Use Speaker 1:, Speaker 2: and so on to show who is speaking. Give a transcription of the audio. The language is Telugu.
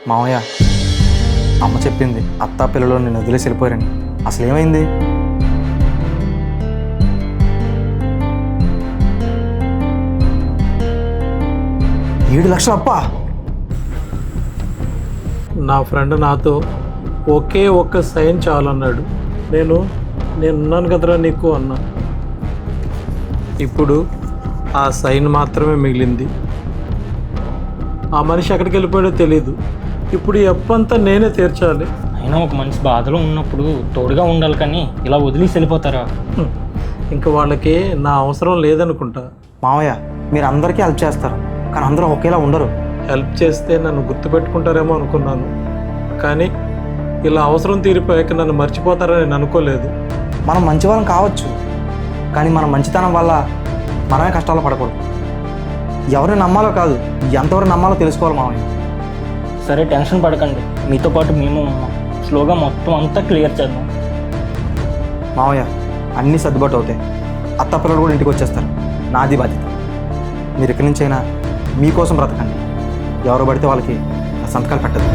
Speaker 1: మామయ్య, అమ్మ చెప్పింది అత్తా పిల్లలు నిన్ను వదిలేసి వెళ్ళిపోయారని. అసలు ఏమైంది? $7 లక్షలు అప్పా?
Speaker 2: నా ఫ్రెండ్ నాతో ఒకే ఒక్క సైన్ చాలన్నాడు. నేనున్నాను కదరా నీకు అన్నా. ఇప్పుడు ఆ సైన్ మాత్రమే మిగిలింది. ఆ మనిషి ఎక్కడికి వెళ్ళిపోయాడో తెలీదు. ఇప్పుడు ఈ అప్పంతా నేనే తీర్చాలి.
Speaker 3: అయినా ఒక మనిషి బాధలో ఉన్నప్పుడు తోడుగా ఉండాలి, కానీ ఇలా వదిలేసి వెళ్ళిపోతారా?
Speaker 2: ఇంకా వాళ్ళకి నా అవసరం లేదనుకుంటా.
Speaker 1: మామయ్య, మీరు అందరికీ హెల్ప్ చేస్తారు, కానీ అందరూ ఒకేలా ఉండరు.
Speaker 2: హెల్ప్ చేస్తే నన్ను గుర్తుపెట్టుకుంటారేమో అనుకున్నాను, కానీ ఇలా అవసరం తీరిపోయాక నన్ను మర్చిపోతారని నేను అనుకోలేదు.
Speaker 1: మనం మంచివాళ్ళం కావచ్చు, కానీ మన మంచితనం వల్ల మనమే కష్టాలు పడకూడదు. ఎవరిని నమ్మాలో కాదు, ఎంతవరకు నమ్మాలో తెలుసుకోవాలి మామయ్య.
Speaker 3: సరే, టెన్షన్ పడకండి, మీతో పాటు మేము ఉన్నాం. స్లోగా మొత్తం అంతా క్లియర్ చేద్దాం.
Speaker 1: మామయ్య, అన్నీ సర్దుబాటు అవుతాయి. అత్త పిల్లలు కూడా ఇంటికి వచ్చేస్తారు. నాది బాధ్యత. మీరు ఇక్కడి నుంచైనా మీకోసం బ్రతకండి. ఎవరు పడితే వాళ్ళకి సంతకాలు పెట్టదు.